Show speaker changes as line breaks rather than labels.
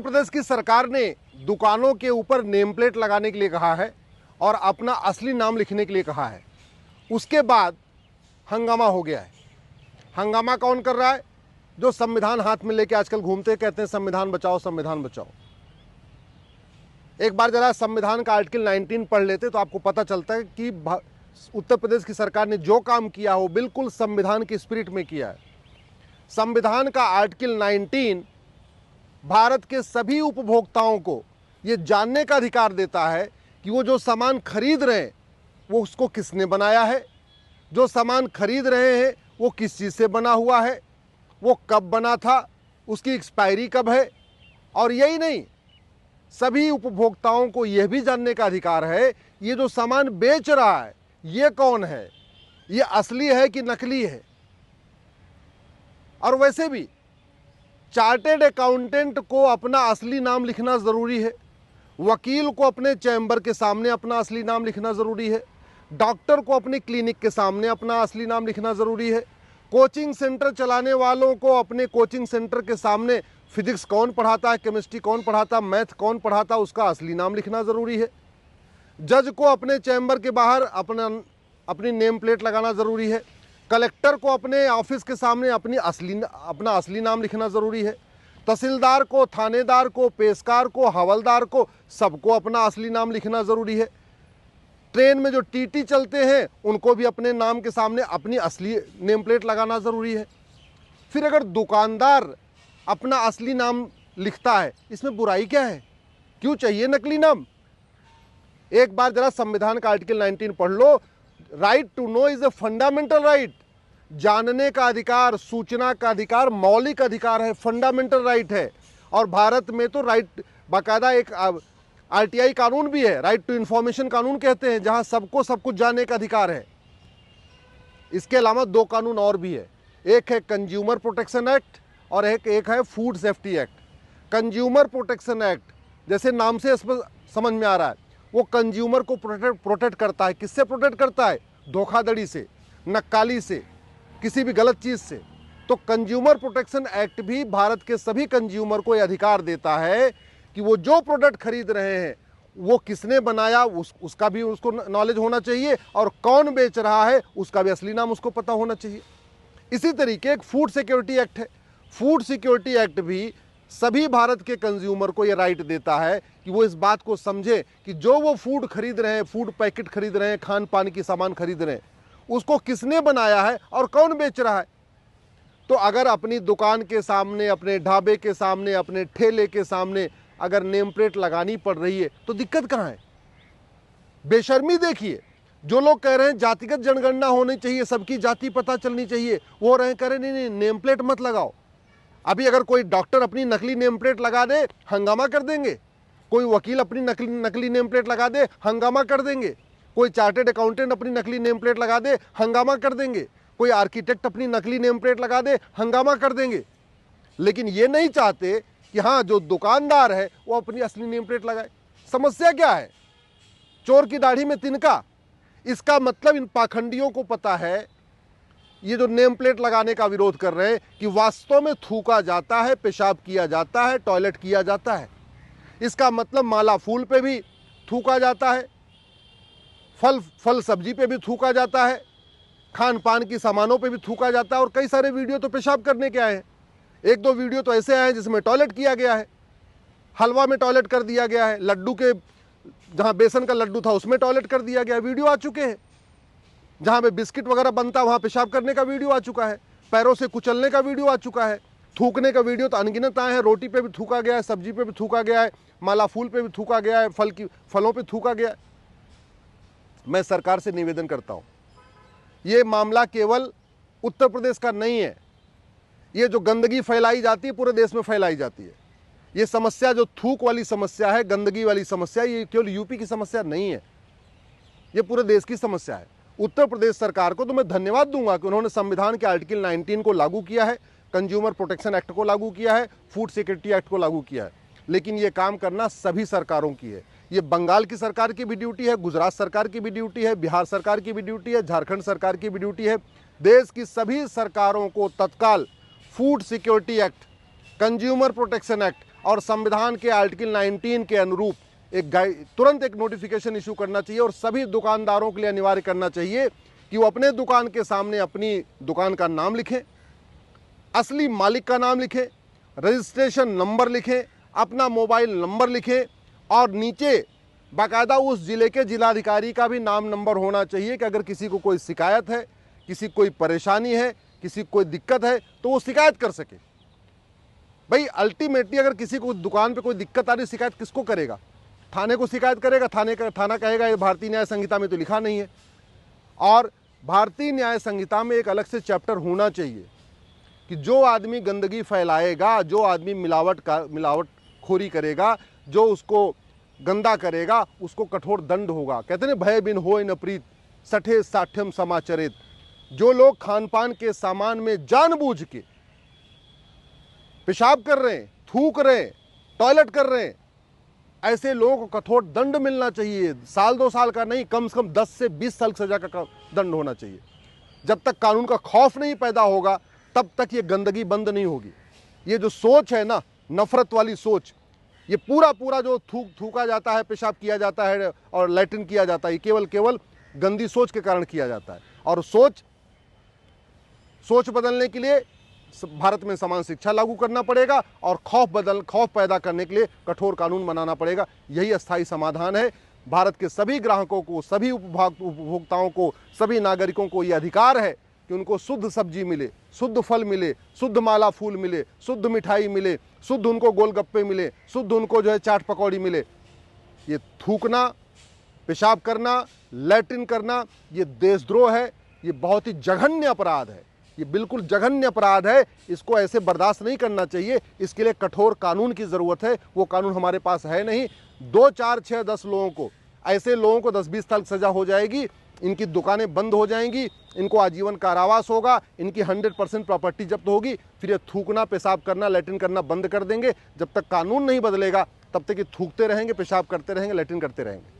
प्रदेश की सरकार ने दुकानों के ऊपर नेम प्लेट लगाने के लिए कहा है और अपना असली नाम लिखने के लिए कहा है। उसके बाद हंगामा हो गया है। हंगामा कौन कर रहा है? जो संविधान हाथ में लेके आजकल घूमते कहते हैं संविधान बचाओ, संविधान बचाओ। एक बार जरा संविधान का आर्टिकल 19 पढ़ लेते तो आपको पता चलता है कि उत्तर प्रदेश की सरकार ने जो काम किया हो बिल्कुल संविधान की स्पिरिट में किया है। संविधान का आर्टिकल 19 भारत के सभी उपभोक्ताओं को ये जानने का अधिकार देता है कि वो जो सामान खरीद रहे हैं वो उसको किसने बनाया है, जो सामान खरीद रहे हैं वो किस चीज़ से बना हुआ है, वो कब बना था, उसकी एक्सपायरी कब है। और यही नहीं, सभी उपभोक्ताओं को यह भी जानने का अधिकार है ये जो सामान बेच रहा है ये कौन है, ये असली है कि नकली है। और वैसे भी चार्टेड अकाउंटेंट को अपना असली नाम लिखना ज़रूरी है, वकील को अपने चैम्बर के सामने अपना असली नाम लिखना ज़रूरी है, डॉक्टर को अपने क्लिनिक के सामने अपना असली नाम लिखना ज़रूरी है, कोचिंग सेंटर चलाने वालों को अपने कोचिंग सेंटर के सामने फिजिक्स कौन पढ़ाता है, केमिस्ट्री कौन पढ़ाता है, मैथ कौन पढ़ाता है उसका असली नाम लिखना ज़रूरी है, जज को अपने चैम्बर के बाहर अपनी नेम प्लेट लगाना ज़रूरी है, कलेक्टर को अपने ऑफिस के सामने अपना असली नाम लिखना ज़रूरी है, तहसीलदार को, थानेदार को, पेशकार को, हवलदार को सबको अपना असली नाम लिखना ज़रूरी है। ट्रेन में जो टीटी चलते हैं उनको भी अपने नाम के सामने अपनी असली नेम प्लेट लगाना ज़रूरी है। फिर अगर दुकानदार अपना असली नाम लिखता है इसमें बुराई क्या है? क्यों चाहिए नकली नाम? एक बार जरा संविधान का आर्टिकल 19 पढ़ लो। Right to know is a fundamental right. जानने का अधिकार, सूचना का अधिकार मौलिक अधिकार है, फंडामेंटल राइट है। और भारत में तो राइट बाकायदा एक आरटीआई कानून भी है, राइट टू इंफॉर्मेशन कानून कहते हैं, जहां सबको सब कुछ जानने का अधिकार है। इसके अलावा दो कानून और भी है, एक है कंज्यूमर प्रोटेक्शन एक्ट और एक है food safety act. Consumer protection act जैसे नाम से समझ में आ रहा है, वो कंज्यूमर को प्रोटेक्ट करता है। किससे प्रोटेक्ट करता है? धोखाधड़ी से, नक्काली से, किसी भी गलत चीज़ से। तो कंज्यूमर प्रोटेक्शन एक्ट भी भारत के सभी कंज्यूमर को यह अधिकार देता है कि वो जो प्रोडक्ट खरीद रहे हैं वो किसने बनाया उसका भी उसको नॉलेज होना चाहिए, और कौन बेच रहा है उसका भी असली नाम उसको पता होना चाहिए। इसी तरीके एक फूड सिक्योरिटी एक्ट है। फूड सिक्योरिटी एक्ट भी सभी भारत के कंज्यूमर को ये राइट देता है कि वो इस बात को समझे कि जो वो फूड खरीद रहे हैं, फूड पैकेट खरीद रहे हैं, खान पान की सामान खरीद रहे हैं, उसको किसने बनाया है और कौन बेच रहा है। तो अगर अपनी दुकान के सामने, अपने ढाबे के सामने, अपने ठेले के सामने अगर नेम प्लेट लगानी पड़ रही है तो दिक्कत कहाँ है? बेशर्मी देखिए। जो लोग कह रहे हैं जातिगत जनगणना होनी चाहिए, सबकी जाति पता चलनी चाहिए, वो रहे कह रहे नहीं नेम प्लेट मत लगाओ। अभी अगर कोई डॉक्टर अपनी नकली नेम प्लेट लगा दे हंगामा कर देंगे, कोई वकील अपनी नकली नेम प्लेट लगा दे हंगामा कर देंगे, कोई चार्टेड अकाउंटेंट अपनी नकली नेम प्लेट लगा दे हंगामा कर देंगे, कोई आर्किटेक्ट अपनी नकली नेम प्लेट लगा दे हंगामा कर देंगे। लेकिन ये नहीं चाहते कि हाँ जो दुकानदार है वो अपनी असली नेम प्लेट लगाए। समस्या क्या है? चोर की दाढ़ी में तिनका। इसका मतलब इन पाखंडियों को पता है, ये जो नेम प्लेट लगाने का विरोध कर रहे हैं, कि वास्तव में थूका जाता है, पेशाब किया जाता है, टॉयलेट किया जाता है। इसका मतलब माला फूल पे भी थूका जाता है, फल सब्जी पे भी थूका जाता है, खान पान की सामानों पे भी थूका जाता है। और कई सारे वीडियो तो पेशाब करने के आए हैं। एक दो वीडियो तो ऐसे आए हैं जिसमें टॉयलेट किया गया है, हलवा में टॉयलेट कर दिया गया है, लड्डू के जहां बेसन का लड्डू था उसमें टॉयलेट कर दिया गया है। वीडियो आ चुके हैं। जहां पे बिस्किट वगैरह बनता वहां पेशाब करने का वीडियो आ चुका है, पैरों से कुचलने का वीडियो आ चुका है, थूकने का वीडियो तो अनगिनत आए हैं। रोटी पे भी थूका गया है, सब्जी पे भी थूका गया है, माला फूल पे भी थूका गया है, फलों पे थूका गया है। मैं सरकार से निवेदन करता हूं, ये मामला केवल उत्तर प्रदेश का नहीं है। ये जो गंदगी फैलाई जाती है पूरे देश में फैलाई जाती है। ये समस्या जो थूक वाली समस्या है, गंदगी वाली समस्या, ये केवल यूपी की समस्या नहीं है, ये पूरे देश की समस्या है। उत्तर प्रदेश सरकार को तो मैं धन्यवाद दूंगा कि उन्होंने संविधान के आर्टिकल 19 को लागू किया है, कंज्यूमर प्रोटेक्शन एक्ट को लागू किया है, फूड सिक्योरिटी एक्ट को लागू किया है। लेकिन ये काम करना सभी सरकारों की है। ये बंगाल की सरकार की भी ड्यूटी है, गुजरात सरकार की भी ड्यूटी है, बिहार सरकार की भी ड्यूटी है, झारखंड सरकार की भी ड्यूटी है। देश की सभी सरकारों को तत्काल food security act, consumer protection act और संविधान के आर्टिकल 19 के अनुरूप तुरंत एक नोटिफिकेशन इशू करना चाहिए और सभी दुकानदारों के लिए अनिवार्य करना चाहिए कि वो अपने दुकान के सामने अपनी दुकान का नाम लिखें, असली मालिक का नाम लिखें, रजिस्ट्रेशन नंबर लिखें, अपना मोबाइल नंबर लिखें और नीचे बाकायदा उस ज़िले के जिलाधिकारी का भी नाम नंबर होना चाहिए कि अगर किसी को कोई शिकायत है, किसी को कोई परेशानी है, किसी को कोई दिक्कत है तो वो शिकायत कर सके। भाई अल्टीमेटली अगर किसी को दुकान पे कोई दिक्कत आ रही, शिकायत किसको करेगा? थाने को शिकायत करेगा, थाना कहेगा ये भारतीय न्याय संहिता में तो लिखा नहीं है। और भारतीय न्याय संहिता में एक अलग से चैप्टर होना चाहिए कि जो आदमी गंदगी फैलाएगा, जो आदमी मिलावटखोरी करेगा, जो उसको गंदा करेगा, उसको कठोर दंड होगा। कहते हैं भय बिन होय न प्रीत, सठे साठ्यम समाचरित। जो लोग खान पान के सामान में जानबूझ के पेशाब कर रहे हैं, थूक रहे हैं, टॉयलेट कर रहे हैं, ऐसे लोगों को कठोर दंड मिलना चाहिए। साल 2 साल का नहीं, कम से कम 10 से 20 साल सजा का दंड होना चाहिए। जब तक कानून का खौफ नहीं पैदा होगा तब तक ये गंदगी बंद नहीं होगी। ये जो सोच है ना, नफरत वाली सोच, ये पूरा जो थूका जाता है, पेशाब किया जाता है और लैट्रिन किया जाता है, ये केवल गंदी सोच के कारण किया जाता है। और सोच बदलने के लिए भारत में समान शिक्षा लागू करना पड़ेगा और खौफ पैदा करने के लिए कठोर कानून बनाना पड़ेगा। यही अस्थायी समाधान है। भारत के सभी ग्राहकों को, सभी उपभोक्ताओं को, सभी नागरिकों को ये अधिकार है कि उनको शुद्ध सब्जी मिले, शुद्ध फल मिले, शुद्ध माला फूल मिले, शुद्ध मिठाई मिले, शुद्ध उनको गोलगप्पे मिले, शुद्ध उनको जो है चाट पकौड़ी मिले। ये थूकना, पेशाब करना, लैट्रिन करना, ये देशद्रोह है। ये बहुत ही जघन्य अपराध है। ये बिल्कुल जघन्य अपराध है। इसको ऐसे बर्दाश्त नहीं करना चाहिए। इसके लिए कठोर कानून की ज़रूरत है। वो कानून हमारे पास है नहीं। 2, 4, 6, 10 लोगों को, ऐसे लोगों को 10-20 साल सज़ा हो जाएगी, इनकी दुकानें बंद हो जाएंगी, इनको आजीवन कारावास होगा, इनकी 100% प्रॉपर्टी जब्त होगी। फिर ये थूकना, पेशाब करना, लैट्रिन करना बंद कर देंगे। जब तक कानून नहीं बदलेगा तब तक ये थूकते रहेंगे, पेशाब करते रहेंगे, लैट्रिन करते रहेंगे।